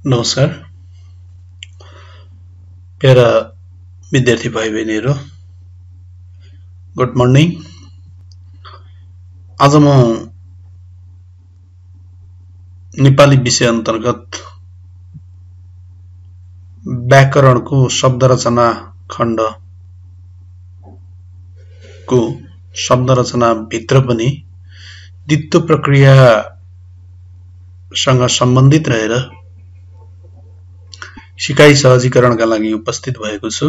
नमस्कार प्यारा विद्यार्थी भाइ बहिनीहरु गुड मर्निङ। आज म नेपाली विषय अन्तर्गत व्याकरणको शब्द रचना खण्ड को शब्द रचना भित्र पनि द्वित्व प्रक्रिया सँग सम्बन्धित रहेर सिकाइ सहजीकरणका लागि उपस्थित भएको छु।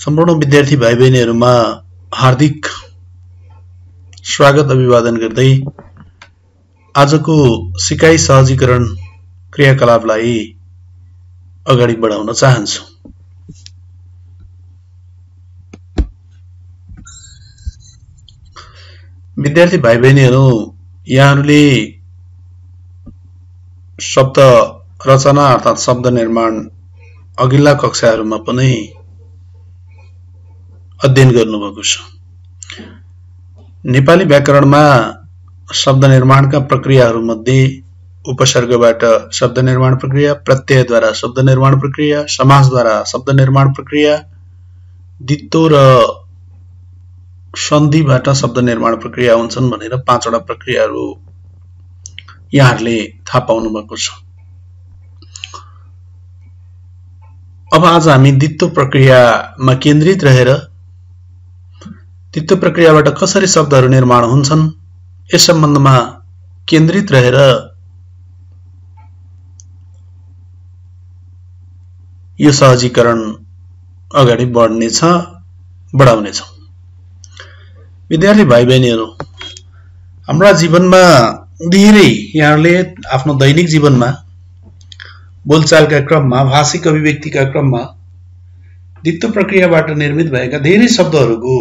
सम्पूर्ण विद्यार्थी भाइ बहिनीहरुमा हार्दिक स्वागत अभिवादन गर्दै आजको सिकाइ सहजीकरण क्रियाकलापलाई अगाडि बढाउन चाहन्छु। विद्यार्थी भाइ बहिनीहरु, यहाँहरुले शब्द रचना अर्थात शब्द निर्माण अघिल्ला कक्षाहरुमा पनि अध्ययन गर्नुभएको छ। नेपाली व्याकरणमा शब्द निर्माणका प्रक्रियाहरु मध्ये उपसर्गबाट शब्द निर्माण प्रक्रिया, प्रत्ययद्वारा शब्द निर्माण प्रक्रिया, समासद्वारा शब्द निर्माण प्रक्रिया, द्वित्व र सन्धिबाट शब्द निर्माण प्रक्रिया हुन्छन् भनेर पाँचवटा प्रक्रियाहरु यहाँहरुले थाहा पाउनु भएको छ। अब आज हामी द्वित्व प्रक्रियामा केन्द्रित रहेर द्वित्व प्रक्रियाबाट कसरी शब्दहरु निर्माण हुन्छन् यस सम्बन्धमा केन्द्रित रहेर यो सहजीकरण अगाडि बढाउनेछौं। विद्यार्थी भाइ बहिनीहरु, हाम्रा जीवनमा धेरै यहाँहरुले आफ्नो दैनिक जीवनमा बोलचालका क्रममा भाषिक अभिव्यक्तिका क्रममा द्वित्व प्रक्रियाबाट निर्मित भएका धेरै शब्दहरुको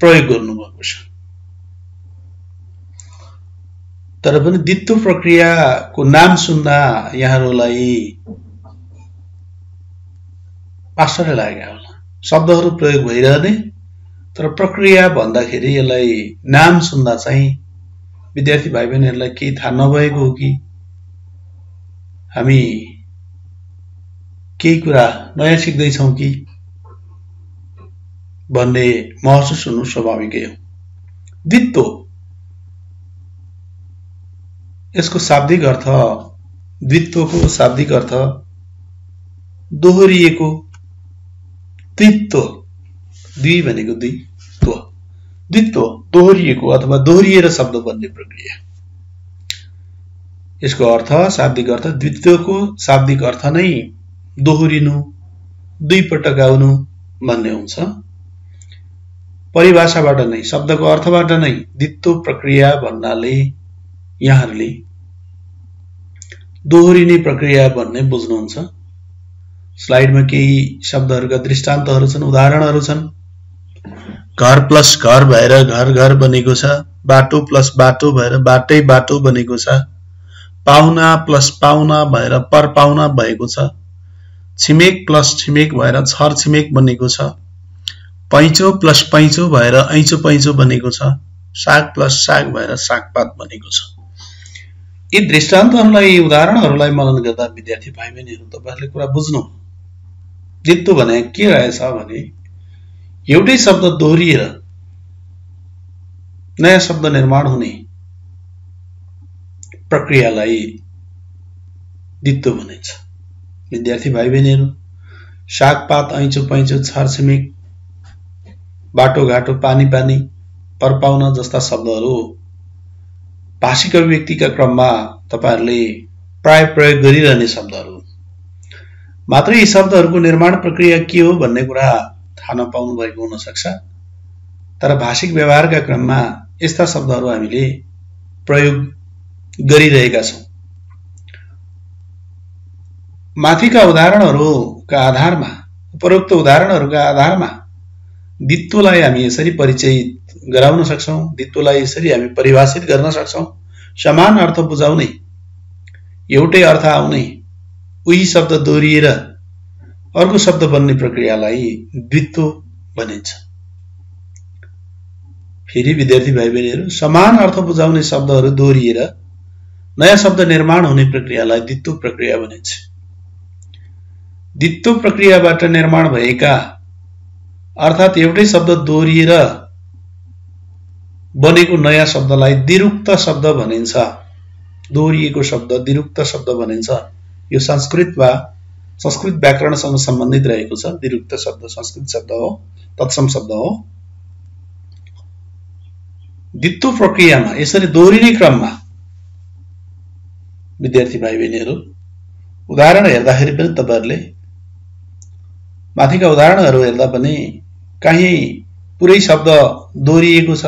प्रयोग गर्नुभएको छ। तर पनि द्वित्व प्रक्रियाको नाम सुन्दा यहाँहरुलाई आश्चर्य लागेको होला। शब्दहरु प्रयोग भइरहने तर प्रक्रिया भन्दाखेरि यसलाई नाम सुन्दा चाहिँ विद्यार्थी भाइ बहिनीहरुलाई केही थाहा नभएको हो कि हामी केही कुरा नयाँ सिक्दै छौं कि भन्ने महसुस हुनु स्वाभाविकै हो। द्वित्व यसको शाब्दिक अर्थ, द्वित्वको शाब्दिक अर्थ दोहोरिएको, द्वित्व दुई भनेको दुई, द्वित्व दोहोरिएको अथवा दोहोरिएर शब्द बन्ने प्रक्रिया। यसको अर्थ, शाब्दिक अर्थ, द्वित्वको शाब्दिक अर्थ नै दोहोरिनु, दुई पटक आउनु भन्ने हुन्छ। परिभाषाबाट नै, शब्दको अर्थबाट नै द्वित्व प्रक्रिया भन्नाले यहाँहरुले दोहोरिने प्रक्रिया भन्ने बुझ्नुहुन्छ। स्लाइडमा केही शब्दहरुका दृष्टान्तहरु छन्, उदाहरणहरु छन्। घर प्लस घर भएर घर घर बनेको छ, बाटो प्लस बाटो भएर बाटै बाटो बनेको छ, पाहुना प्लस पाहुना भएर परपाहुना भएको छ, छिमेक प्लस छिमेक भएर छर छिमेक बनेको छ, पैँचो प्लस पैँचो भएर ऐँचो पैँचो बनेको छ, साग प्लस साग भएर सागपात बनेको छ। यी दृष्टान्तहरुलाई, उदाहरणहरुलाई मनन गर्दा विद्यार्थी भाइ बहिनीहरु तपाईहरुले कुरा बुझ्नु। द्वित्व भने के रहेछ भने एउटै शब्द दोहोरिएर नयाँ शब्द निर्माण हुने प्रक्रियालाई द्वित्व भनिन्छ। विद्यार्थी भाइ बहिनीहरु, सागपात, ऐँचो पैँचो, छरछिमेक, बाटोघाटो, पानी पानी, परपाउन जस्ता शब्दहरु भाषिक अभिव्यक्तिका क्रममा तपाईहरुले प्राय प्रयोग गरिरहने शब्दहरु। मात्र यी शब्दहरुको निर्माण प्रक्रिया के हो भन्ने कुरा थाहा नपाउनु भएको हुन सक्छ। तर भाषिक व्यवहारका क्रममा यस्ता शब्दहरु हामीले प्रयोग गरिरहेका छौं। माथिका उदाहरणहरुका आधारमा, उपरोक्त उदाहरणहरुका आधारमा द्वित्वलाई हामी यसरी परिचय गराउन सक्छौं, द्वित्वलाई यसरी हामी परिभाषित गर्न सक्छौं। समान अर्थ बुझाउने, एउटै अर्थ आउने, उही शब्द दोहोरिएर अर्को शब्द बन्ने प्रक्रियालाई द्वित्व भनिन्छ। फेरि विद्यार्थी भाइ बहिनीहरु, समान अर्थ बुझाउने शब्दहरु दोहोरिएर नयाँ शब्द निर्माण हुने प्रक्रियालाई द्वित्व प्रक्रिया भनिन्छ। द्वित्व प्रक्रियाबाट निर्माण भएका अर्थात् एउटै शब्द दोहोरिएर बनेको नयाँ शब्दलाई द्विरुक्त शब्द भनिन्छ। दोहोरिएको शब्द द्विरुक्त शब्द भनिन्छ। यो संस्कृत व्याकरणसँग सम्बन्धित रहेको छ। द्विरुक्त शब्द संस्कृत शब्द हो, तत्सम शब्द हो। द्वित्व प्रक्रियामा यसरी दोहोरिने क्रममा विद्यार्थी भाइ बहिनीहरू उदाहरण हेर्दाखेरि पनि तपाईहरुले माथिका उदाहरणहरू हेर्दा पनि कहीँ पुरै शब्द दोहोरिएको छ,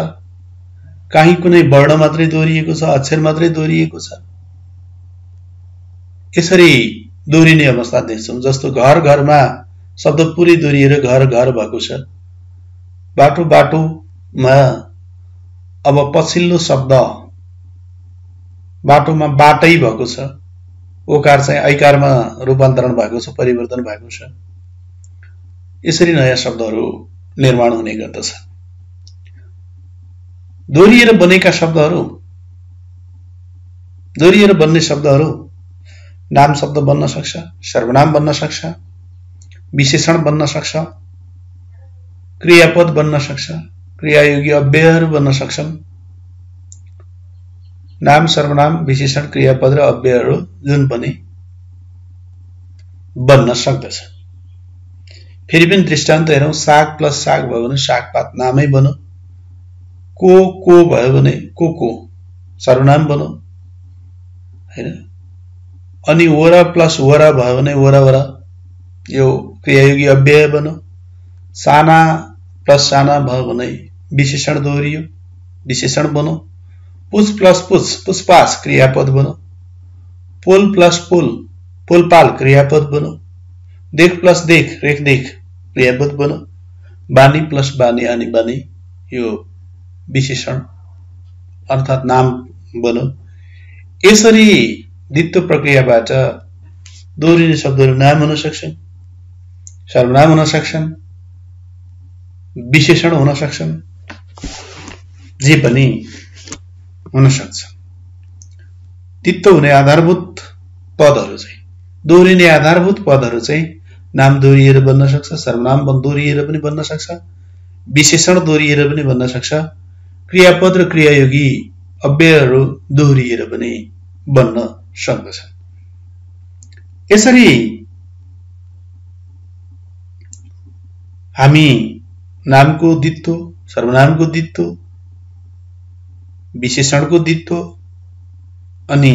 कहीँ कुनै वर्ण मात्रै दोहोरिएको छ, अक्षर मात्रै दोहोरिएको छ। यसरी दोहोरिने अवस्था देख्छौं। जस्तो घर घरमा शब्द पुरै दोहोरिएर घर घर भएको छ। बाटो बाटोमा अब पछिल्लो शब्द बाटोमा बाटै भएको छ। ओकार चाहिँ ऐकारमा रूपान्तरण भएको छ, परिवर्तन भएको छ। यसरी नयाँ शब्दहरू निर्माण हुने गर्दछ। दोहोरिएर बनेका शब्दहरू, दोहोरिएर बन्ने शब्दहरू नाम शब्द बन्न सक्छ, सर्वनाम बन्न सक्छ, विशेषण बन्न सक्छ, क्रियापद बन्न सक्छ, क्रियायोगी अव्ययहरू बन्न सक्छन्। नाम, सर्वनाम, विशेषण, क्रियापद र अव्ययहरू जुन पनि बन्न सक्दछ। फेरि पनि दृष्टान्त हेरौं। साग प्लस साग भयो भने सागपात नामै बन्यो। को भयो भने को सर्वनाम बन्यो, हैन। अनि वरा प्लस वरा भयो भने वरा यो क्रियायोगी अव्यय बन्यो। साना प्लस साना भयो भने विशेषण दोहोरियो, विशेषण बन्यो। पुछ प्लस पुष्पास क्रियापद बन्यो। पोल प्लस पोलपाल क्रियापद बन्यो। देख प्लस देख रेखदेख क्रियापद बन्यो। बानी प्लस बानी आनी बानी यो विशेषण अर्थात् नाम बन्यो। यसरी द्वित्व प्रक्रियाबाट दोहोरिने शब्दहरू नाम हुन सक्छन्, सर्वनाम हुन सक्छन्, विशेषण हुन सक्छन्, जे पनि हुन सक्छ। द्वित्व हुने आधारभूत पदहरू चाहिँ, दोहोरिने आधारभूत पदहरू चाहिँ नाम दोहोरिएर बन्न सक्छ, सर्वनाम दोहोरिएर पनि बन्न सक्छ, विशेषण दोहोरिएर पनि बन्न सक्छ, क्रियापद र क्रियायोगी अव्ययहरू दोहोरिएर पनि बन्न सक्दछ। यसरी हामी नामको द्वित्व, सर्वनामको द्वित्व, विशेषणको द्वित्व अनि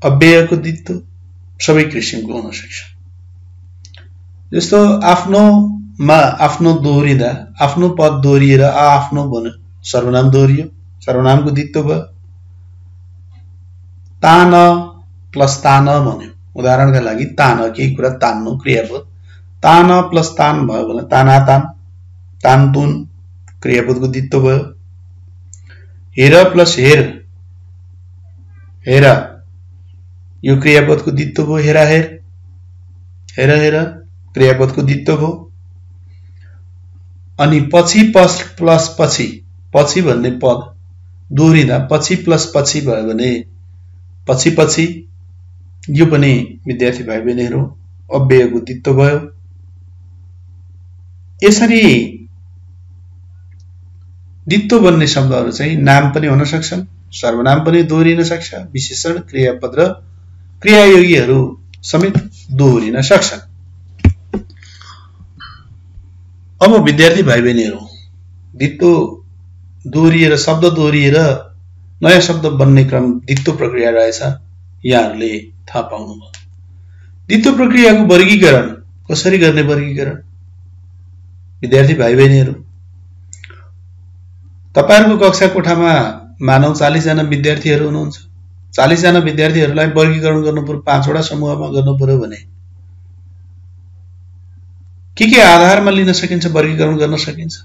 अव्ययको द्वित्व सबै किसिमको हुन सक्छ। जस्तो आफ्नोमा आफ्नो दोहोरिँदा आफ्नो पद दोहोरिएर आफ्नो बन्यो, सर्वनाम दोहोरियो, सर्वनामको द्वित्व भयो। तान प्लस तान भन्यो, उदाहरणका लागि तान केही कुरा तान्नु क्रियापद। तान प्लस तान भयो भने तानातान, तानतुन क्रियापदको द्वित्व भयो। हेर प्लस हेर हेर यो क्रियापदको द्वित्व भयो। हेरा हेर, हेर हेर क्रियापदको द्वित्व भयो। अनि पछि प्लस पछि, पछि भन्ने पद दोहोरिँदा पछि प्लस पछि भयो भने पछि पछि यो पनि विद्यार्थी भाइ बहिनीहरू अव्ययको द्वित्व भयो। यसरी द्वित्व बन्ने शब्दहरू चाहिँ नाम पनि हुन सक्छन्, सर्वनाम पनि दोहोरिन सक्छ, विशेषण, क्रियापद र क्रियायोगीहरू समेत दोहोरिन सक्छन्। अब विद्यार्थी भाइ बहिनीहरू द्वित्व दोहोरिएर, शब्द दोहोरिएर नयाँ शब्द बन्ने क्रम द्वित्व प्रक्रिया रहेछ, यहाँहरूले थाहा पाउनुभयो। द्वित्व प्रक्रियाको वर्गीकरण कसरी गर्ने? वर्गीकरण विद्यार्थी भाइ बहिनीहरू, तपाईहरुको कक्षा कोठामा मानव 40 जना विद्यार्थीहरू हुनुहुन्छ। 40 जना विद्यार्थीहरूलाई वर्गीकरण गर्नुपर्यो, 5 वटा समूहमा गर्नुपर्यो भने के आधारमा लिन सकिन्छ, वर्गीकरण गर्न सकिन्छ?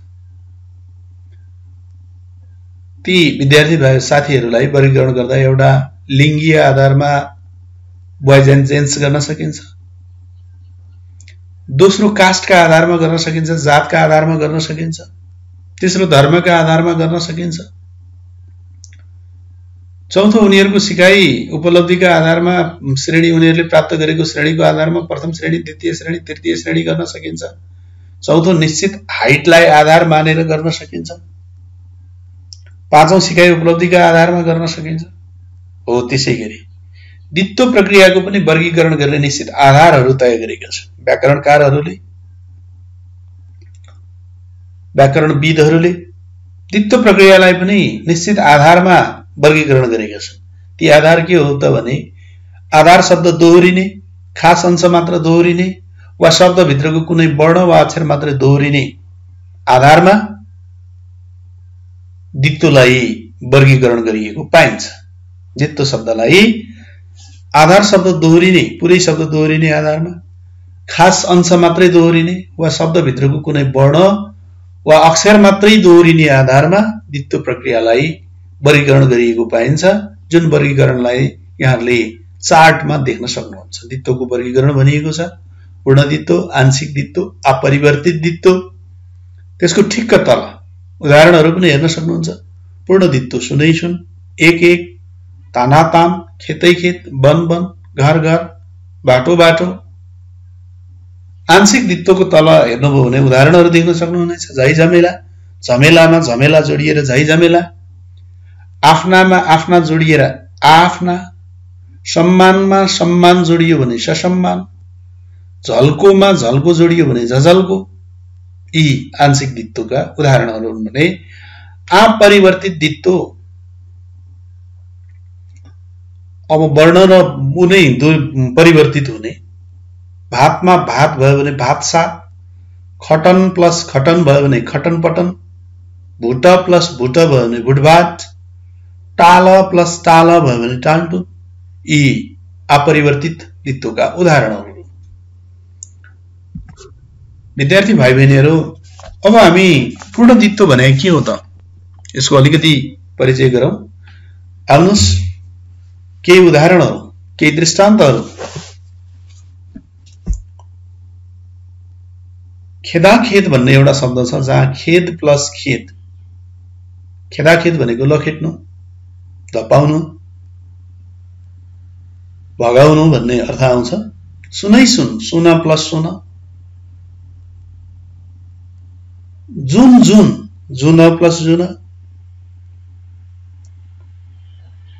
ती विद्यार्थी भाइ साथीहरूलाई वर्गीकरण गर्दा एउटा लिङ्गीय आधारमा बोइज एन्ड जेन्ट्स गर्न सकिन्छ, दोस्रो कास्टका आधारमा गर्न सकिन्छ, जातका आधारमा गर्न सकिन्छ, तेस्रो धर्मका आधारमा गर्न सकिन्छ, चौथो, उनीहरूको सिकाइ उपलब्धिका आधारमा श्रेणी उनीहरूले प्राप्त गरेको श्रेणीको आधारमा प्रथम श्रेणी, द्वितीय श्रेणी, तृतीय श्रेणी गर्न सकिन्छ। चौथो, निश्चित हाइटलाई आधार मानेर गर्न सकिन्छ। पाँचौं, सिकाइ उपलब्धिका आधारमा गर्न सकिन्छ। हो त्यसैगरी द्वित्व प्रक्रियाको पनि वर्गीकरण गर्ने निश्चित आधारहरू तय गरेका छन् व्याकरणकारहरूले, व्याकरणविदहरूले। द्वित्व प्रक्रियालाई पनि निश्चित आधारमा वर्गीकरण गरेका छन्। ती आधार के हो त भने आधार शब्द दोहोरिने, खास अंश मात्र दोहोरिने वा शब्दभित्रको कुनै वर्ण वा अक्षर मात्र दोहोरिने आधारमा द्वित्वलाई वर्गीकरण गरिएको पाइन्छ। द्वित्व शब्दलाई आधार शब्द दोहोरिने, पुरै शब्द दोहोरिने आधारमा, खास अंश मात्रै दोहोरिने वा शब्दभित्रको कुनै वर्ण वा अक्षर मात्रै दोहोरिने आधारमा द्वित्व प्रक्रियालाई वर्गीकरण गरिएको पाइन्छ, जुन वर्गीकरणलाई यहाँहरूले चार्टमा देख्न सक्नुहुन्छ। द्वित्वको वर्गीकरण भनिएको छ पूर्ण द्वित्व, आंशिक द्वित्व, अपरिवर्तित द्वित्व। त्यसको ठिक्क तल उदाहरणहरू पनि हेर्न सक्नुहुन्छ। पूर्ण द्वित्व सुनै सुन, एक एक, ताना तान, खेतै खेत, वन वन, घर घर, बाटो बाटो। आंशिक द्वित्वको तल हेर्नुभयो भने उदाहरणहरू देख्न सक्नुहुनेछ। झै झमेला, झमेलामा झमेला जोडिएर झै झमेला, आफ्नामा आफ्ना जोडिएर आफ्ना, सम्मानमा सम्मान जोडियो भने ससम्मान, झल्कोमा झल्को जोडियो भने झझल्को। यी आंशिक द्वित्वका उदाहरणहरू हुन् भने अपरिवर्तित द्वित्व अब वर्ण र उनै परिवर्तित हुने। भातमा भात भयो भने भात सात, खटन प्लस खटन भयो भने खटन पटन, भुट प्लस भुट भयो भने भुटभाट, टाल प्लस टाल भयो भने टालटुल। यी अपरिवर्तित द्वित्वका उदाहरणहरू। विद्यार्थी भाइ बहिनीहरू, अब हामी पूर्ण द्वित्व भने के हो त यसको अलिकति परिचय गरौँ। आउनुहोस् केही उदाहरणहरू, केही दृष्टान्तहरू। खेदाखेद भन्ने एउटा शब्द छ जहाँ खेद प्लस खेद, खेदाखेद भनेको लखेट्नु, धपाउनु, भगाउनु भन्ने अर्थ आउँछ। सुनै सुन, सुन प्लस सुन, जुन जुन, जुन प्लस जुन,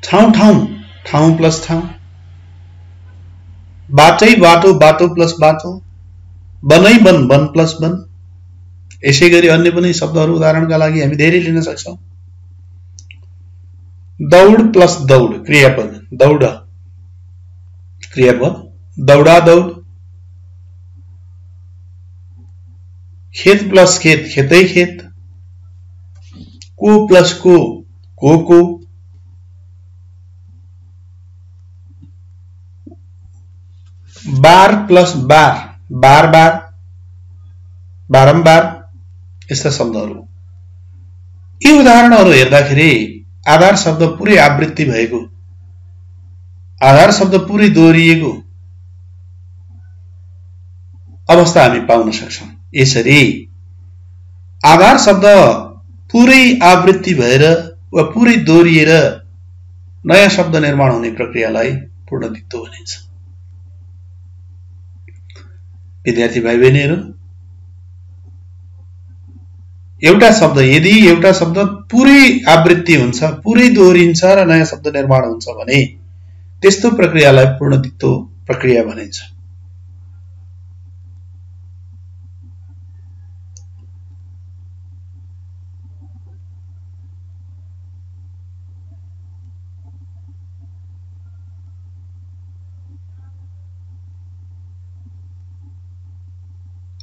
ठाउँ ठाउँ, ठाउँ प्लस ठाउँ, बाटै बाटो, बाटो प्लस बाटो, वनै वन, वन प्लस वन। यसै गरी अन्य पनि शब्दहरू उदाहरणका लागि हामी धेरै लिन सक्छौँ। दौड प्लस दौड, क्रियापद, दौड क्रियापद, दौडा दौड। खेत प्लस खेत, खेतै खेत, को प्लस को, को। बार प्लस बार, बार बार, बारम्बार। यस्ता शब्दहरू। यी उदाहरणहरू हेर्दाखेरि आधार शब्द पुरै आवृत्ति भएको, आधार शब्द पुरै दोहोरिएको अवस्था हामी पाउन सक्छौं। यसरी आधार शब्द पुरै आवृत्ति भएर वा पुरै दोहोरिएर नयाँ शब्द निर्माण हुने प्रक्रियालाई पूर्ण द्वित्व भनिन्छ। विद्यार्थी भाइ बहिनीहरू, एउटा शब्द यदि एउटा शब्द पुरै आवृत्ति हुन्छ, पुरै दोहोरिन्छ र नयाँ शब्द निर्माण हुन्छ भने त्यस्तो प्रक्रियालाई पूर्ण द्वित्व प्रक्रिया भनिन्छ।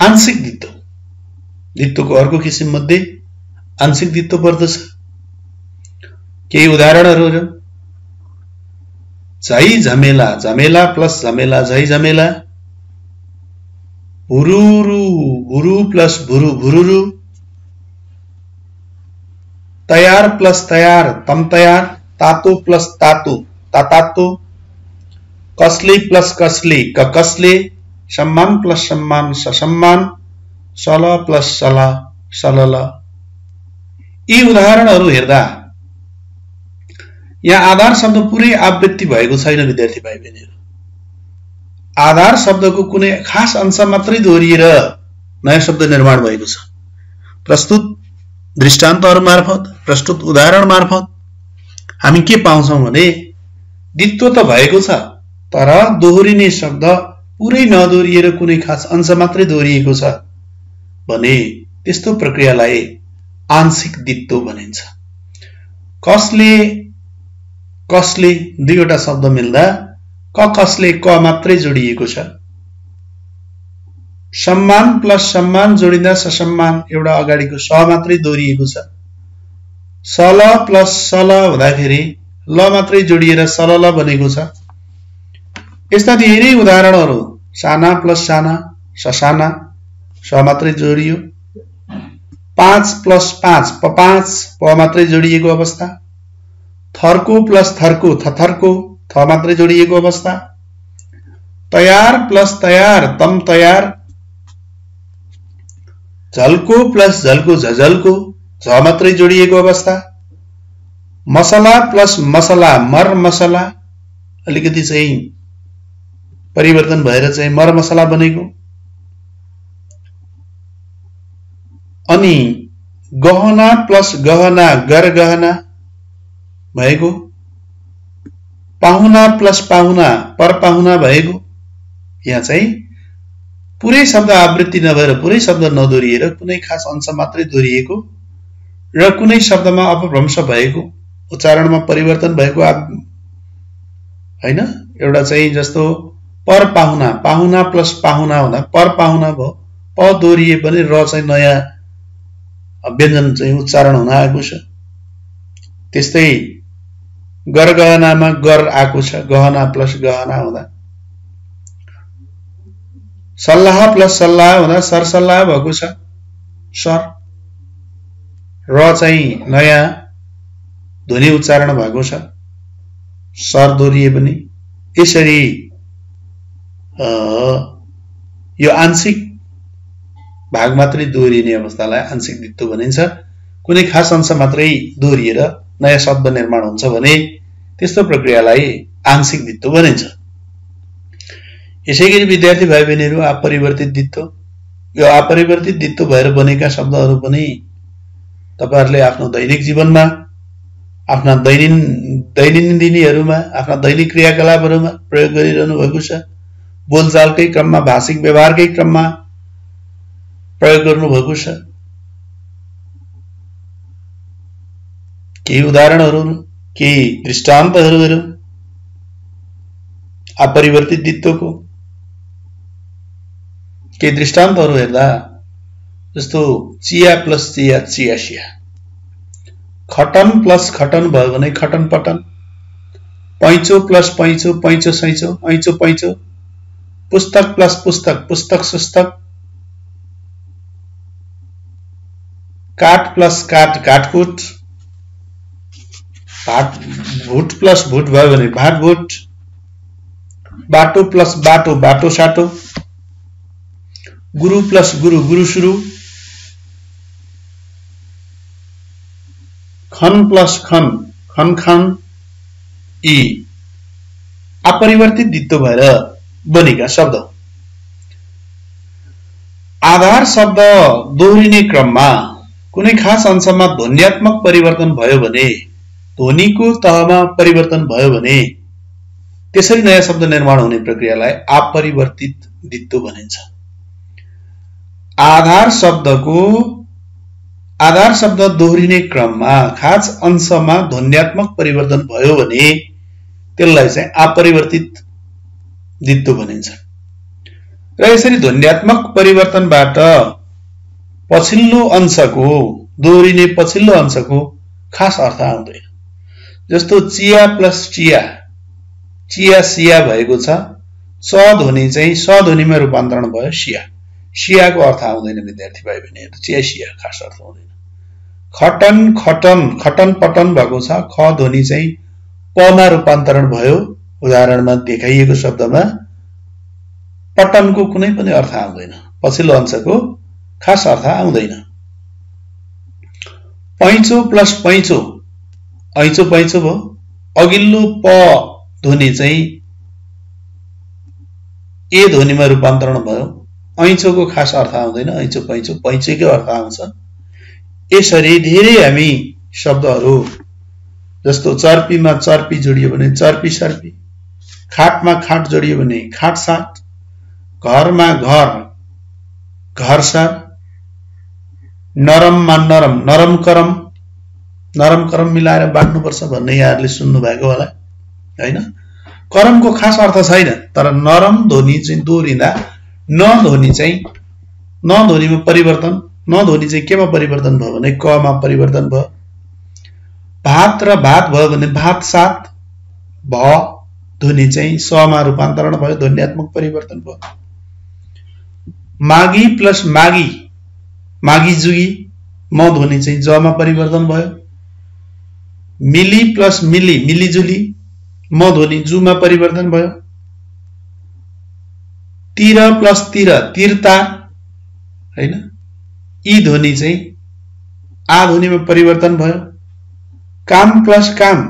आंशिक द्वित्व, द्वित्वको अर्को किसिम मध्ये आंशिक द्वित्व पर्दछ। केही उदाहरणहरू हेरौँ। झै झमेला, झमेला प्लस झमेला, झै झमेला। भुरुरु, भुरु प्लस भुरु, भुरुरु। तयार प्लस तयार, तम तयार। तातो प्लस तातो, तातातो। कसले प्लस कसले, कसले। सम्मान प्लस सम्मान, ससम्मान। सल प्लस सल, सलल। यी उदाहरणहरू हेर्दा यहाँ आधार शब्द पुरै आवृत्ति भएको छैन विद्यार्थी भाइ बहिनीहरु। आधार शब्दको कुनै खास अंश मात्रै दोहोरिएर नयाँ शब्द निर्माण भएको छ। प्रस्तुत दृष्टान्तहरु मार्फत, प्रस्तुत उदाहरण मार्फत हामी के पाउँछौं भने दित्व त भएको छ, तर दोहोरिने शब्द पुरै नदोहोरिएर कुनै खास अंश मात्रै दोहोरिएको छ भने त्यस्तो प्रक्रियालाई आंशिक दित्व भनिन्छ। कसले दुईवटा शब्द मिल्दा कसले क मात्रै जोडिएको छ। सम्मान प्लस सम्मान जोडिँदा ससम्मान एउटा अगाडिको स मात्रै दोहोरिएको छ। सल प्लस सल हुँदाखेरि ल मात्रै जोडिएर सलल बनेको छ। यस्ता धेरै उदाहरणहरू, साना प्लस साना ससाना स मात्रै जोडियो। 5 प्लस 5 प5 प मात्रै जोडिएको अवस्था। थर्को प्लस थर्को थथर्को थ मात्रै जोडिएको अवस्था। तयार प्लस तयार तम तयार। झल्को प्लस झल्को झझल्को झ मात्रै जोडिएको अवस्था। मसला प्लस मसला मर मसला अलिकति चाहिँ परिवर्तन भएर चाहिँ मर मसला बनेको। अनि गहना प्लस गहना गर गहना भएको। पाहुना प्लस पाहुना पर पाहुना भएको। यहाँ चाहिँ पुरै शब्द आवृत्ति नभएर, पुरै शब्द नदोहोरिएर कुनै खास अंश मात्रै दोहोरिएको र कुनै शब्दमा अपभ्रंश भएको, उच्चारणमा परिवर्तन भएको हैन। एउटा चाहिँ जस्तो पर पाहुना, पाहुना प्लस पाहुना हुँदा पर पाहुना भयो, प दोहोरिए पनि र चाहिँ नयाँ व्यञ्जन चाहिँ उच्चारण हुन आएको छ। त्यस्तै गर गहनामा गर आएको छ, गहना प्लस गहना हुँदा। सल्लाह प्लस सल्लाह हुँदा सरसल्लाह भएको छ, सर। र चाहिँ नयाँ ध्वनि उच्चारण भएको छ, सर दोहोरिए पनि। यसरी यो आंशिक भाग मात्रै दोहोरिने अवस्थालाई आंशिक दित्व भनिन्छ। कुनै खास अंश मात्रै दोहोरिएर नयाँ शब्द निर्माण हुन्छ भने त्यस्तो प्रक्रियालाई आंशिक दित्व भनिन्छ। यसैगरी विद्यार्थी भाइ बहिनीहरु, अपरिवर्तित दित्व, यो अपरिवर्तित दित्व भएर बनेका शब्दहरू पनि तपाईहरुले आफ्नो दैनिक जीवनमा, आफ्ना दैनन्दिनीहरुमा, आफ्ना दैनिक क्रियाकलापहरुमा प्रयोग गरिरहनु भएको छ। बोलचालकै क्रममा, भाषिक व्यवहारकै क्रममा प्रयोग गर्नु भएको छ। केही उदाहरणहरू, केही दृष्टान्तहरू हेरौं अपरिवर्तित दित्वको। केही दृष्टान्तहरू हेर्दा जस्तो चिया प्लस चिया चियासिया। खटन प्लस खटन भयो भने खटन पटन। पैँचो प्लस पैँचो पैँचो सैँचो ऐँचो पैँचो। पुस्तक प्लस पुस्तक पुस्तक सुस्तक। काट प्लस काट काटकुट। भुट प्लस भुट भयो भने भाट भुट। बाटो प्लस बाटो बाटो साटो। गुरु प्लस गुरु गुरु सुरु। खन प्लस खन खन खान। यी अपरिवर्तित दित्व भएर बनेका शब्द। आधार शब्द दोहोरिने क्रममा कुनै खास अंशमा ध्वन्यात्मक परिवर्तन भयो भने, ध्वनिको तहमा परिवर्तन भयो भने त्यसरी नयाँ शब्द निर्माण हुने प्रक्रियालाई अपरिवर्तित दित्व भनिन्छ। आधार शब्द दोहोरिने क्रममा खास अंशमा ध्वन्यात्मक परिवर्तन भयो भने त्यसलाई चाहिँ अपरिवर्तित दित्व भनिन्छ। र यसरी ध्वन्यात्मक परिवर्तनबाट पछिल्लो अंशको, दोहोरिने पछिल्लो अंशको खास अर्थ आउँदैन। जस्तो चिया प्लस चिया चिया सिया भएको छ। स ध्वनि चाहिँ स ध्वनिमा रूपान्तरण भयो सिया। सियाको अर्थ आउँदैन विद्यार्थी भाइ बहिनीहरु, चिया सिया खास अर्थ हुँदैन। खटन खटन खटन पटन भएको छ। ख ध्वनि चाहिँ पमा रूपान्तरण भयो उदाहरणमा देखाइएको शब्दमा। पटनको कुनै पनि अर्थ आउँदैन, पछिल्लो अंशको खास अर्थ आउँदैन। पैँचो प्लस पैँचो ऐँचो पैँचो भयो। अघिल्लो प ध्वनि चाहिँ ए ध्वनिमा रूपान्तरण भयो। ऐँचोको खास अर्थ आउँदैन, ऐँचो पैँचो पैँचोकै अर्थ आउँछ। यसरी धेरै हामी शब्दहरू जस्तो चर्पीमा चर्पी जोडियो भने चर्पी सर्पी, खाटमा खाट जोडियो भने खाट साट, घरमा घर घर सर, नरममा नरम नरम करम मिलाएर बाँड्नुपर्छ भन्ने यहाँहरूले सुन्नु भएको होला हैन। करमको खास अर्थ छैन, तर नरम ध्वनि चाहिँ दोहोरिँदा न ध्वनि चाहिँ न ध्वनिमा परिवर्तन, न ध्वनि चाहिँ केमा परिवर्तन भयो भने क मा परिवर्तन भयो। भात र भात भयो भने भात सात, भ ध्वनि चाहिँ स मा रूपान्तरण भयो, ध्वन्यात्मक परिवर्तन भयो। मागी प्लस मागी, मागी जुगी, म ध्वनि चाहिँ ज मा परिवर्तन भयो। मिली प्लस मिली, मिलीजुली, म ध्वनि जु मा परिवर्तन भयो। तिर प्लस तिर, तिरता हैन, ई ध्वनि चाहिँ आ ध्वनिमा परिवर्तन भयो। काम प्लस काम,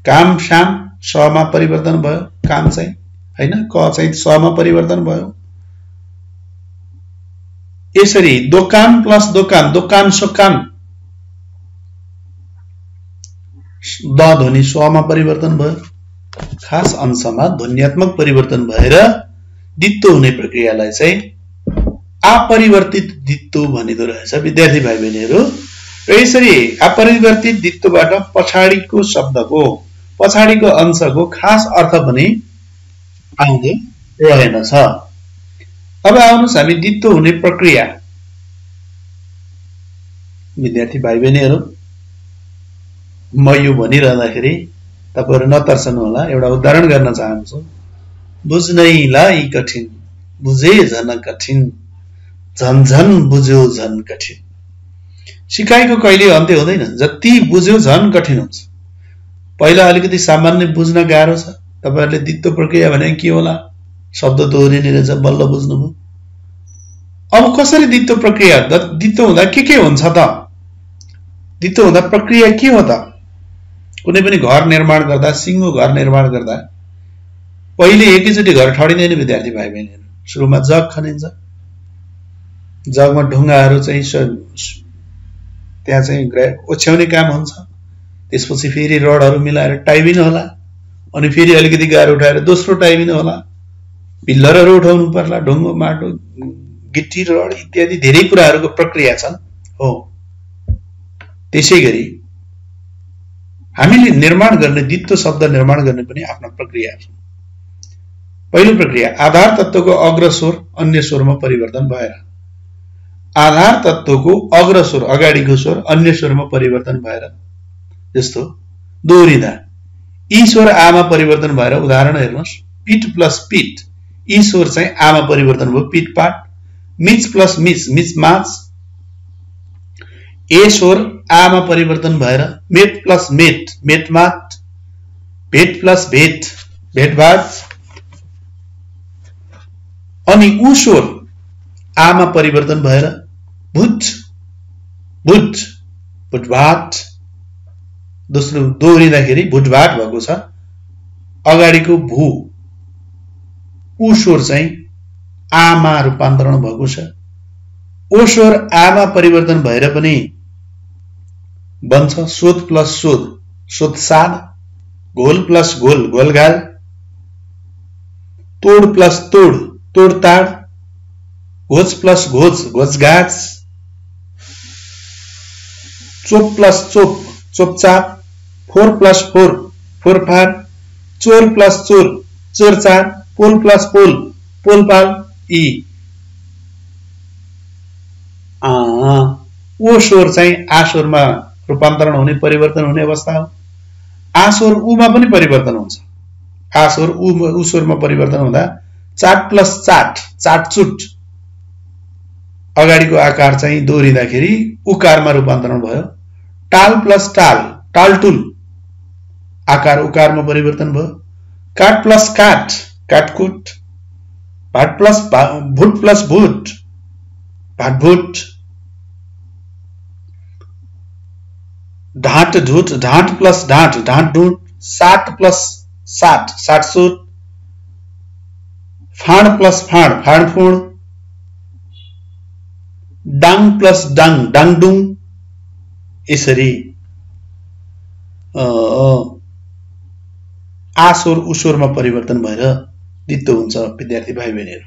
काम शाम, स मा परिवर्तन भयो, काम चाहिँ हैन, क चाहिँ स मा परिवर्तन भयो। यसरी दोकान प्लस दोकान, दोकान सोकान, द ध्वनि स्व मा परिवर्तन भयो। खास अंशमा ध्वन्यात्मक परिवर्तन भएर दित्तो हुने प्रक्रियालाई चाहिँ अपरिवर्तित दित्तो भनिदो रहेछ विद्यार्थी भाइ बहिनीहरू। र यसरी अपरिवर्तित दित्तोबाट पछाडिको शब्दको पछाडिको अंशको खास अर्थ पनि आउँदै रहेनछ। अब आउनुस् हामी दित्तो हुने प्रक्रिया। विद्यार्थी भाइ बहिनीहरू, म यो भनिरहँदाखेरि तपाईहरु नतर्सनु होला, एउटा उदाहरण गर्न चाहन्छु। बुझ्नैलाई कठिन, बुझे झन कठिन, झन बुझ्यो झन कठिन। सिकाइको कहिले अन्त्य हुँदैन, जति बुझ्यो झन कठिन हुन्छ। पहिला अलिकति सामान्य बुझ्न गाह्रो छ, तपाईहरुले दित्तो प्रक्रिया भने के होला, शब्द दोहोरिने रहेछ, बल्ल बुझ्नुभयो। अब कसरी दित्तो प्रक्रिया, दित्तो हुँदा के हुन्छ त? दित्तो हुँदा प्रक्रिया के हो त? कुनै पनि घर निर्माण गर्दा, सिंगो घर निर्माण गर्दा पहिले एकैचोटी घर ठडिँदैन विद्यार्थी भाइ बहिनीहरु। सुरुमा जग खनिन्छ, जगमा ढुङ्गाहरू चाहिँ त्यहाँ चाहिँ ओछ्याउने काम हुन्छ। त्यसपछि फेरि रडहरू मिलाएर टाइबिनु होला, अनि फेरि अलिकति गाह्रो उठाएर दोस्रो टाइबिनु होला। पिल्लरहरू उठाउनु पर्ला, ढुङ्गो माटो गिट्टी रड इत्यादि धेरै कुराहरूको प्रक्रिया छन्। हो, त्यसैगरी हामीले निर्माण गर्ने, दित्तो शब्द निर्माण गर्ने पनि आफ्ना प्रक्रियाहरू छन्। पहिलो प्रक्रिया, आधार तत्वको अग्र स्वर अन्य स्वरमा परिवर्तन भएर। आधार तत्वको अग्र स्वर, अगाडिको स्वर अन्य स्वरमा परिवर्तन भएर। जस्तो दोहोरिँदा ई स्वर आमा परिवर्तन भएर, उदाहरण हेर्नुहोस्, पिट प्लस पिट, ई स्वर चाहिँ आमा परिवर्तन भयो, पिट पाट। मिच प्लस मिच, मिच माच, ए स्वर आमा परिवर्तन भएर, मेट प्लस मेट, मेट माट। भेट प्लस भेट, भेट भाट। अनि उ स्वर आमा परिवर्तन भएर भुट, भुट, भुटभाट। दोस्रो दोहोरिँदाखेरि भुटभाट भएको छ, अगाडिको भू उ स्वर चाहिँ आमा रूपान्तरण भएको छ। ओ स्वर आमा परिवर्तन भएर पनि बन्छ शोध प्लस शोध, शोधसाद। घोल प्लस घोल, घोलघाल। तोड प्लस तोड, तोडताड। घोच प्लस घोच, घोचघाच। चोप प्लस चोप, चोपचाप। फोर प्लस फोर, फोरफार। चोर प्लस चोर, चोरचार। पोल प्लस पोल, पोलपाल। ई ओ स्वर चाहिँ आ स्वरमा रूपान्तरण हुने, परिवर्तन हुने अवस्था हो। आ स्वर उमा पनि परिवर्तन हुन्छ। आ स्वर उ स्वरमा परिवर्तन हुँदा चाट प्लस चाट, चाटचुट। अगाडिको आकार चाहिँ दोहोरिँदाखेरि उकारमा रूपान्तरण भयो। टाल प्लस टाल, टालटुल। आकार उकारमा परिवर्तन भयो। काट प्लस काट, काटकुट। भाट प्लस भुट प्लस भुट, भाटभुट। ढाँट ढुट, ढाँट प्लस ढाँट, ढाँट ढुट। साट प्लस साट साटसुट, फाँड प्लस फाँड फाँडफुँड, डाङ प्लस डाङ डाङडुङ। यसरी आस्वर उसोरमा परिवर्तन भएर दित्तो हुन्छ विद्यार्थी भाइ बहिनीहरु।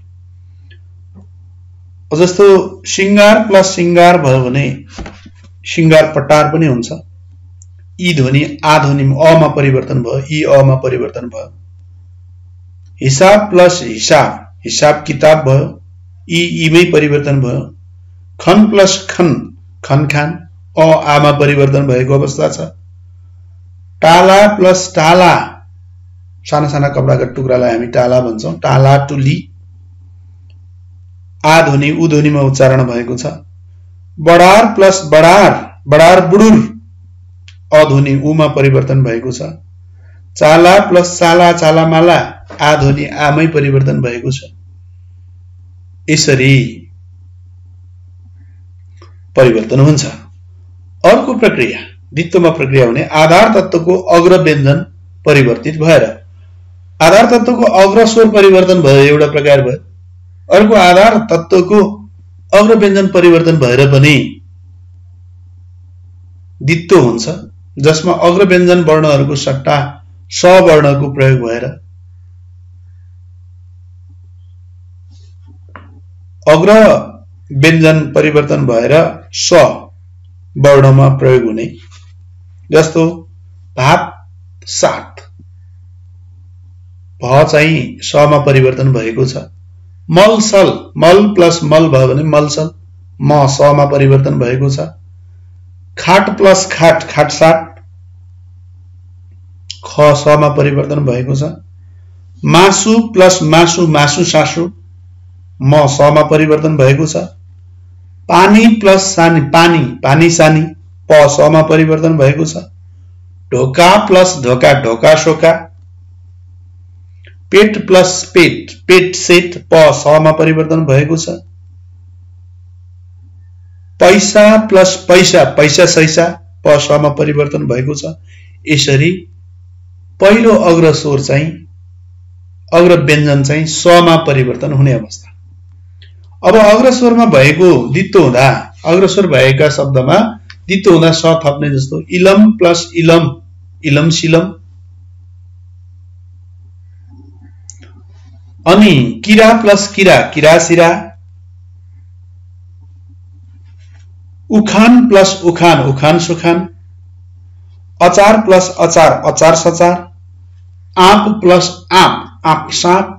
जस्तो सिंगार प्लस सिंगार भयो भने सिंगार पटार पनि हुन्छ। ई ध्वनि आ ध्वनिमा अ मा परिवर्तन भयो, ई अ मा परिवर्तन भयो। हिसाब प्लस हिसाब हिसाब किताब भयो, ई ई मै परिवर्तन भयो। खन प्लस खन खन खान अ आ मा परिवर्तन भएको अवस्था छ। टाला प्लस टाला साना साना कपडाका टुक्रालाई हामी टाला भन्छौं। टाला टुली आ ध्वनि उ ध्वनिमा उच्चारण भएको छ। बडार प्लस बडार बडार बुडुर अ ध्वनि उ मा परिवर्तन भएको छ। चाला प्लस चाला चालामाला आ ध्वनि आ मै परिवर्तन भएको छ। यसरी परिवर्तन हुन्छ। अर्को प्रक्रिया द्वित्वमा प्रक्रिया हुने आधार तत्वको अग्र व्यञ्जन परिवर्तित भएर। आधार तत्वको अग्र स्वर परिवर्तन भयो एउटा प्रकार भयो। अर्को आधार तत्वको अग्र व्यञ्जन परिवर्तन भएर पनि द्वित्व हुन्छ, जसमा अग्र व्यञ्जन वर्णहरूको सट्टा स वर्णको प्रयोग भएर अग्र व्यञ्जन परिवर्तन भएर स वर्णमा प्रयोग हुने। जस्तो भात सात भ चाहिँ स मा परिवर्तन भएको छ। मलसल मल प्लस मल भयो भने मलसल म स मा परिवर्तन भएको छ। खाट प्लस खाट खाटसाट ख स मा परिवर्तन भएको छ। मासु प्लस मासु मासु सासु म स मा परिवर्तन भएको छ। पानी प्लस सानी पानी पानी सानी प स मा परिवर्तन भएको छ। ढोका प्लस ढोका ढोका शोका। पेट प्लस पेट पेट सेट प स मा परिवर्तन भएको छ। पैसा प्लस पैसा पैसा सैसा प स मा परिवर्तन भएको छ। यसरी पहिलो अग्र स्वर चाहिँ अग्र व्यञ्जन चाहिँ स मा परिवर्तन हुने अवस्था। अब अग्र स्वरमा भएको द्वित्व हुँदा अग्र स्वर भएका शब्दमा द्वित्व हुँदा स थप्ने जस्तो इलम प्लस इलम इलम सिलम। अनि किरा प्लस किरा किरा सिरा। उखान प्लस उखान उखान सुखान। अचार प्लस अचार अचार सचार। आँप प्लस आँप आँप साँप।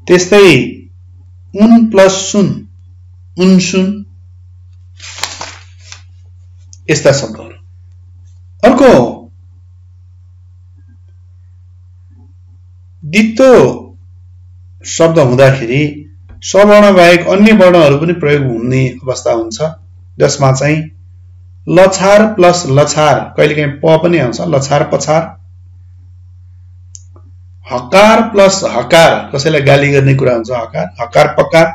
त्यस्तै उन प्लस सुन उनसुन। यस्ता शब्दहरू। अर्को द्वित्व शब्द हुँदाखेरि स्वर्ण बाहेक अन्य वर्णहरू पनि प्रयोग हुने अवस्था हुन्छ, जसमा चाहिँ लछार प्लस लछार कहिलेकाहीँ प पनि आउँछ लछार पछार। हकार प्लस हकार कसैलाई गाली गर्ने कुरा हुन्छ हकार हकार पकार।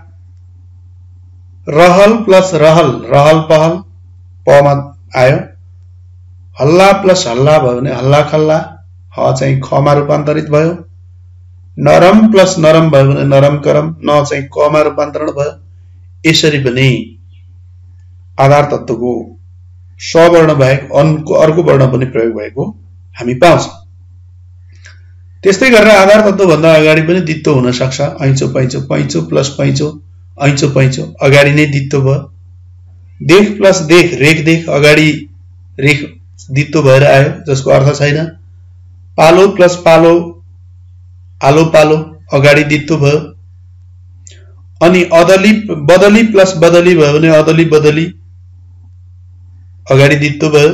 रहल प्लस रहल रहल पहल प मा आयो। हल्ला प्लस हल्ला भयो भने हल्ला खल्ला ह चाहिँ ख मा रूपान्तरित भयो। नरम प्लस नरम भयो भने नरम करम न चाहिँ क मा रूपान्तरण भयो। यसरी पनि आधार तत्वको स वर्ण बाहेक अर्को वर्ण पनि प्रयोग भएको हामी पाउँछौं। त्यस्तै गरेर आधार तत्व भन्दा अगाडि पनि द्वित्व हुन सक्छ। ऐचो पैचो पैचो प्लस पैचो ऐचो पैचो अगाडि नै द्वित्व भयो। देख प्लस देख रेख देख अगाडि रेख द्वित्व भएर आयो, जसको अर्थ छैन। पालो प्लस पालो आलो पालो अगाडि द्वित्व भयो। अनि अदली बदली प्लस बदली भयो भने अदली बदली अगाडि द्वित्व भयो।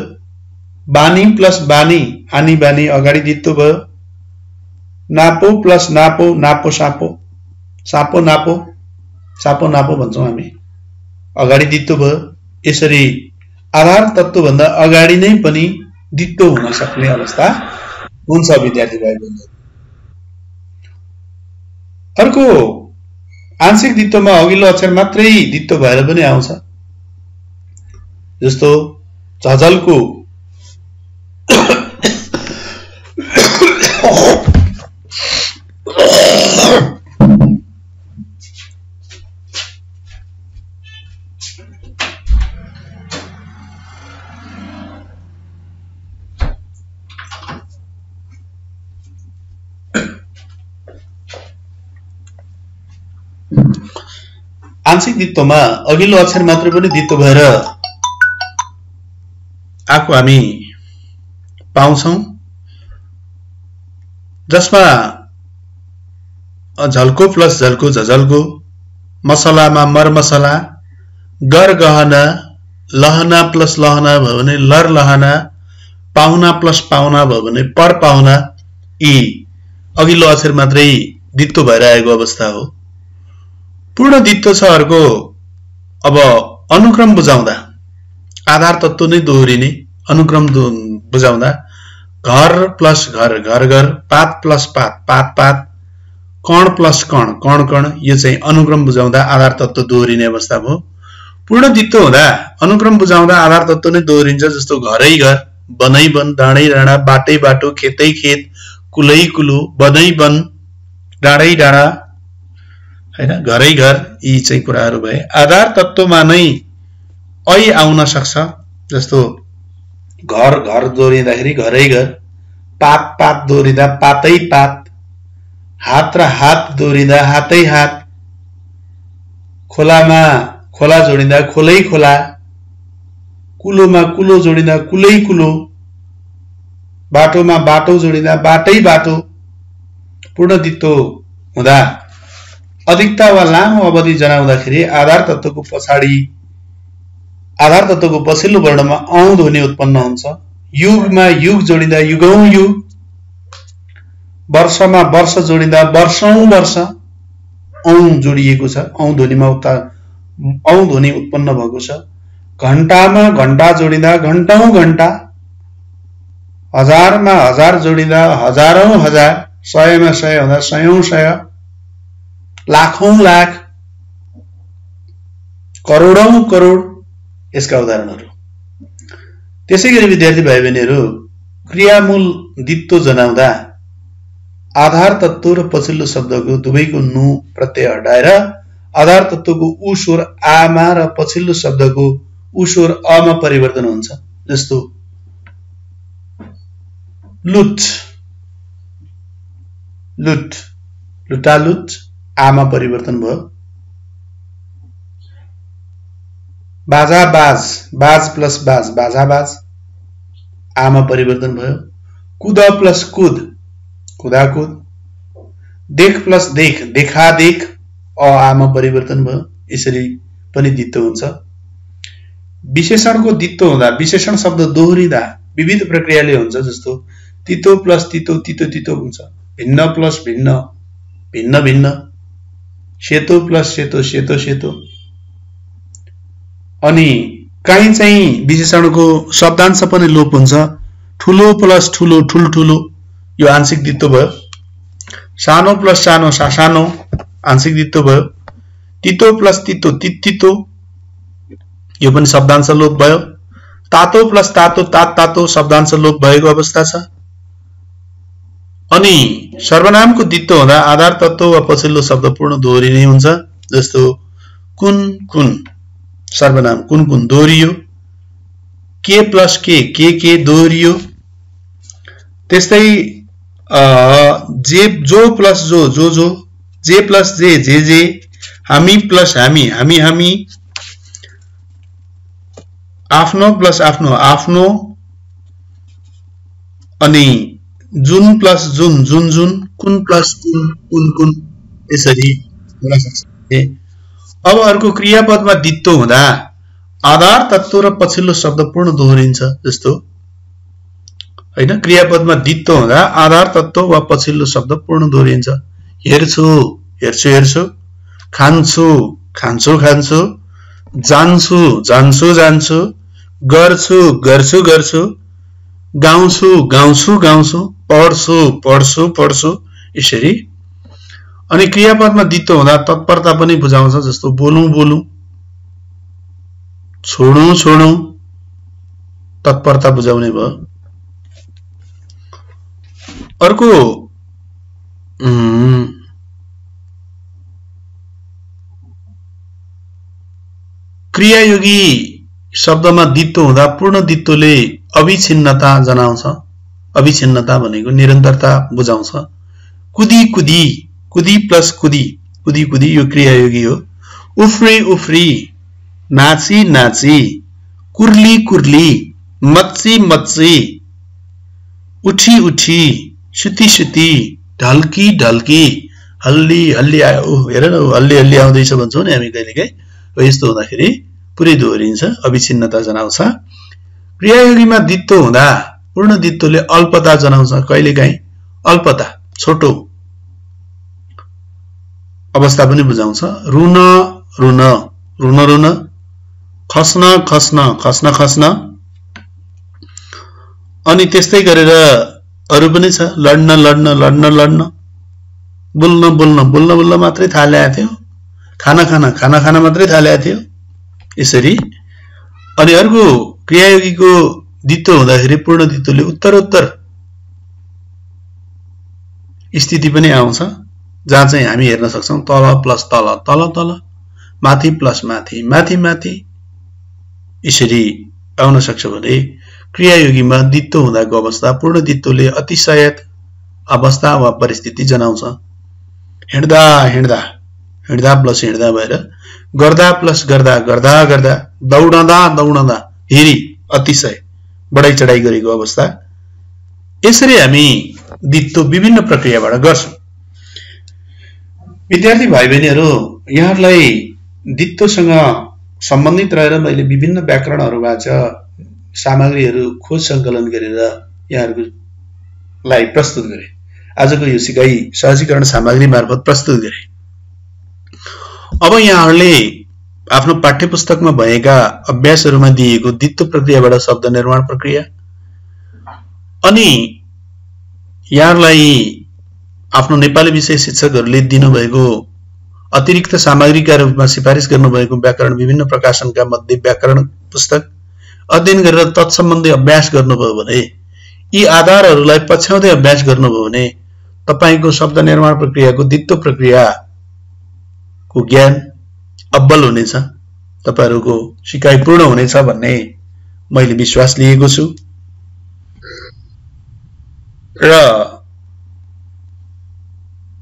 बानी प्लस बानी आनी बानी अगाडि द्वित्व भयो। नापो प्लस नापो नापो सापो सापो नापो सापो नापो भन्छौं हामी अगाडि द्वित्व भयो। यसरी आधार तत्व भन्दा अगाडि नै पनि द्वित्व हुन सक्ने अवस्था हुन्छ विद्यार्थी भाइ बहिनीहरु। अर्को आंशिक द्वित्वमा अघिल्लो अक्षर मात्रै द्वित्व भएर पनि आउँछ। जस्तो झझल्को आंशिक द्वित्वमा अघिल्लो अक्षर मात्र पनि द्वित्व भएर आएको हामी पाउँछौं, जसमा झल्को प्लस झल्को झझल्को, मसलामा मर मसला, गर गहना, लहना प्लस लहना भयो भने लर लहना, पाहुना प्लस पाहुना भयो भने पर पाहुना, यी अघिल्लो अक्षर मात्रै द्वित्व भएर आएको अवस्था हो। पूर्ण द्वित्व छ अर्को। अब अनुक्रम बुझाउँदा आधार तत्व नै दोहोरिने, अनुक्रम बुझाउँदा घर प्लस घर घर घर, पात प्लस पात पात पात, कण प्लस कण कण कण, यो चाहिँ अनुक्रम बुझाउँदा आधार तत्व दोहोरिने अवस्था भयो। पूर्ण द्वित्व हुँदा अनुक्रम बुझाउँदा आधार तत्व नै दोहोरिन्छ, जस्तो घरै घर, बनै बन, डाँडै डाँडा, बाटै बाटो, खेतै खेत, कुलै कुलो, बनै बन, डाँडै डाँडा, हैन, घरै घर, यी चाहिँ कुराहरू भए। आधार तत्वमा नै ऐ आउन सक्छ, जस्तो घर घर दोहोरिँदाखेरि घरै घर, पात पात दोहोरिँदा पातै पात, हात र हात दोहोरिँदा हातै हात, खोलामा खोला जोडिँदा खोलै खोला, कुलोमा कुलो जोडिँदा कुलै कुलो, बाटोमा बाटो जोडिँदा बाटै बाटो। पूर्ण द्वित्व हुँदा अधिकता वा लामो अवधि जनाउँदाखेरि आधार तत्वको पछिल्लो वर्णमा औ ध्वनि उत्पन्न हुन्छ। युगमा युग जोडिँदा युगौं युग, वर्षमा वर्ष जोडिँदा वर्षौं वर्ष, औ जोडिएको छ, औ ध्वनिमा औ ध्वनि उत्पन्न भएको छ। घण्टामा घण्टा जोडिँदा घण्टौं घण्टा, हजारमा हजार जोडिँदा हजारौं हजार, सयमा सय हुँदा सयौं सय, लाखौं लाख, करोडौं करोड, यसका उदाहरणहरू। त्यसैगरी विद्यार्थी भाइ बहिनीहरू, क्रियामूल द्वित्व जनाउँदा आधार तत्व र पछिल्लो शब्दको दुवैको नु प्रत्यय हटाएर आधार तत्वको उ स्वर आमा र पछिल्लो शब्दको उ स्वर अमा परिवर्तन हुन्छ। जस्तो लुट लुट, लुटालुट, आमा परिवर्तन भयो। बाजा बाज, बाज प्लस बाज, बाजा बाज, आमा परिवर्तन भयो। कुद प्लस कुद, कुदा कुद। देख प्लस देख, देखा देख, आमा परिवर्तन भयो। यसरी पनि द्वित्व हुन्छ। विशेषणको द्वित्व हुँदा, विशेषण शब्द दोहोरिँदा विविध प्रक्रियाले हुन्छ, जस्तो तितो प्लस तितो, तितो तितो हुन्छ। भिन्न प्लस भिन्न, भिन्न भिन्न। सेतो प्लस सेतो, सेतो सेतो। अनि कहीँ चाहिँ विशेषणको शब्दांश पनि लोप हुन्छ। ठुलो प्लस ठुलो, ठुल ठुलो, यो आंशिक द्वित्व भयो। सानो प्लस सानो, सानो, आंशिक द्वित्व भयो। तितो प्लस तितो, तितो, यो पनि शब्दांश लोप भयो। तातो प्लस तातो, तातो, शब्दांश लोप भएको अवस्था छ। अनि सर्वनामको द्वित्व हुँदा आधार तत्व वा पछिल्लो शब्द पूर्ण दोहोरिने हुन्छ। जस्तो कुन कुन, सर्वनाम कुन कुन दोहोरियो। के प्लस के दोहोरियो। त्यस्तै जे जो प्लस जो, जो जो। जे प्लस जे, हामी प्लस हामी, हामी। आफ्नो प्लस आफ्नो, आफ्नो। अनि जुन प्लस जुन, जुन। कुन प्लस कुन, यसरी हुन सक्छ। अब अर्को क्रियापदमा द्वित्व हुँदा आधार तत्व र पछिल्लो शब्द पूर्ण दोहोरिन्छ। जस्तो हैन, क्रियापदमा द्वित्व हुँदा आधार तत्व वा पछिल्लो शब्द पूर्ण दोहोरिन्छ। हेर्छु, हेर्छु हेर्छु। खान्छु, खान्छु खान्छु। जान्छु, जान्छु जान्छु। गर्छु, गर्छु गर्छु। गाउँछु, गाउँछु गाउँछु। पढ्छु, पढ्छु पढ्छु, यसरी। अनि क्रियापदमा द्वित्व हुँदा तत्परता पनि बुझाउँछ। जस्तो बोलौं बोलौं, छोडौं छोडौं, तत्परता बुझाउने भयो। अर्को क्रियायोगी शब्दमा दित्व हुँदा पूर्ण दित्वले अविच्छिन्नता जनाउँछ। अविच्छिन्नता भनेको निरन्तरता बुझाउँछ। कुदी कुदी, कुदी प्लस कुदी, कुदी कुदी यो क्रियायोगी हो। उफ्री उफ्री, नाची नाची, कुर्ली कुर्ली, मच्ची मच्ची, उठी उठी, सुती सुती, ढल्की ढल्की, हल्ली हल्ली आयो। हेर न हल्ली हल्ली आउँदैछ भन्छौँ नि हामी कहिलेकाहीँ। यस्तो हुँदाखेरि पुरै दोहोरिन्छ, अविच्छिन्नता जनाउँछ। क्रियायोगीमा दित्व हुँदा पूर्ण दित्वले अल्पता जनाउँछ। कहिलेकाहीँ अल्पता, छोटो अवस्था पनि बुझाउँछ। रुन रुन, रुन रुन, खस्न खस्न, खस्न खस्न। अनि त्यस्तै गरेर अरु पनि छ। लड्न लड्न, लड्न लड्न, बोल्न बोल्न, बोल्न बोल्न मात्रै थाहा ल्याएको थियो। खाना खाना, खाना खाना मात्रै थाहा ल्याएको थियो। यसरी। अनि अर्को क्रियायोगीको दित्व हुँदाखेरि पूर्ण दित्वले उत्तरोत्तर स्थिति पनि आउँछ, जहाँ चाहिँ हामी हेर्न सक्छौं तल प्लस तल, तल तल, माथि प्लस माथि, माथि माथि, यसरी आउन सक्छ। भने क्रियायोगीमा दित्व हुँदाको अवस्था पूर्ण दित्वले अतिशयत अवस्था वा परिस्थिति जनाउँछ। हिँड्दा हिँड्दा, हिँड्दा प्लस हिँड्दा भएर गर्दा प्लस गर्दा, गर्दा गर्दा, दौडँदा दौडँदा, हिरी अतिशय बढाइ चढाइ गरेको अवस्था। यसरी हामी दित्व विभिन्न प्रक्रियाबाट गर्छौं। विद्यार्थी भाइ बहिनीहरू, यहाँहरूलाई दित्वसँग सम्बन्धित रहेर मैले विभिन्न व्याकरणहरूबाट सामग्रीहरू खोज संकलन गरेर यहाँहरूलाई प्रस्तुत गरे। आजको यो सिकाइ सहजीकरण सामग्री मार्फत प्रस्तुत गरे। अब यहाँहरूले आफ्नो पाठ्यपुस्तकमा भएका अभ्यासहरूमा दिएको दित्व प्रक्रियाबाट शब्द निर्माण प्रक्रिया अनि यहाँहरूलाई आफ्नो नेपाली विषय शिक्षकहरूले दिनुभएको अतिरिक्त सामग्रीका रूपमा सिफारिस गर्नुभएको व्याकरण विभिन्न प्रकाशनका मध्ये व्याकरण पुस्तक अध्ययन गरेर तत्सम्बन्धी अभ्यास गर्नुभयो भने, यी आधारहरूलाई पछ्याउँदै अभ्यास गर्नुभयो भने तपाईको शब्द निर्माण प्रक्रियाको दित्व प्रक्रियाको ज्ञान अब्बल हुनेछ। तपाईहरुको सिकाइ पूर्ण हुनेछ भन्ने मैले विश्वास लिएको छु। र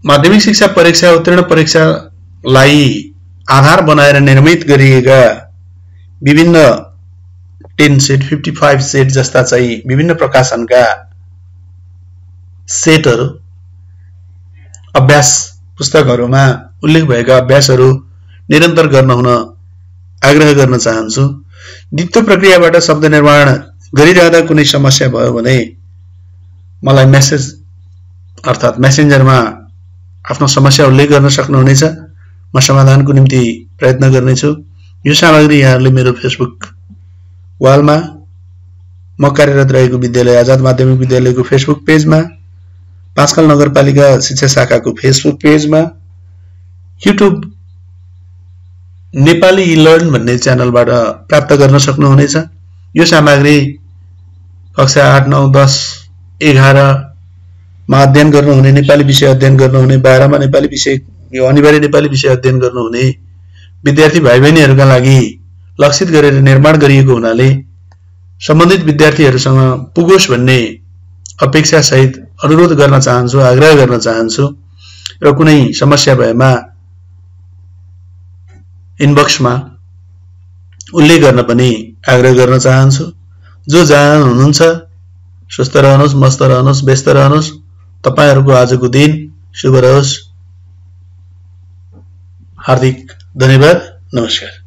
माध्यमिक शिक्षा परीक्षा उत्तीर्ण परीक्षालाई आधार बनाएर निर्मित गरिएका विभिन्न 10 सेट 55 सेट जस्ता चाहिँ विभिन्न प्रकाशनका सेटहरू अभ्यास पुस्तकहरूमा उल्लेख भएका अभ्यासहरू निरन्तर गर्न हुन आग्रह गर्न चाहन्छु। दित्व प्रक्रियाबाट शब्द निर्माण गरिरहँदा कुनै समस्या भयो भने मलाई मेसेज अर्थात मेसेन्जरमा आफ्नो समस्या उल्लेख गर्न सक्नुहुनेछ। म समाधानको निम्ति प्रयत्न गर्नेछु। यो सामग्री यहाँहरूले मेरो फेसबुक वालमा, म कार्यरत रहेको विद्यालय आजाद माध्यमिक विद्यालयको फेसबुक पेजमा, पाँचखाल नगरपालिका शिक्षा शाखाको फेसबुक पेजमा, युट्युब नेपाली लर्न भन्ने च्यानलबाट प्राप्त गर्न सक्नुहुनेछ। यो सामग्री कक्षा 8, 9, 10, 11 मा अध्ययन गर्नुहुने, नेपाली विषय अध्ययन गर्नुहुने, 12 मा नेपाली विषय यो अनिवार्य नेपाली विषय अध्ययन गर्नुहुने विद्यार्थी भाइ बहिनीहरूका लागि लक्षित गरेर निर्माण गरिएको हुनाले सम्बन्धित विद्यार्थीहरूसँग पुगोस् भन्ने अपेक्षा सहित अनुरोध गर्न चाहन्छु, आग्रह गर्न चाहन्छु। र कुनै समस्या भएमा इनबक्समा उल्लेख गर्न पनि आग्रह गर्न चाहन्छु। जो जहाँ हुनुहुन्छ स्वस्थ रहनुहोस्, मस्त रहनुहोस्, व्यस्त रहनुहोस्। तपाईहरुको आजको दिन शुभ रहोस्। हार्दिक धन्यवाद। नमस्कार।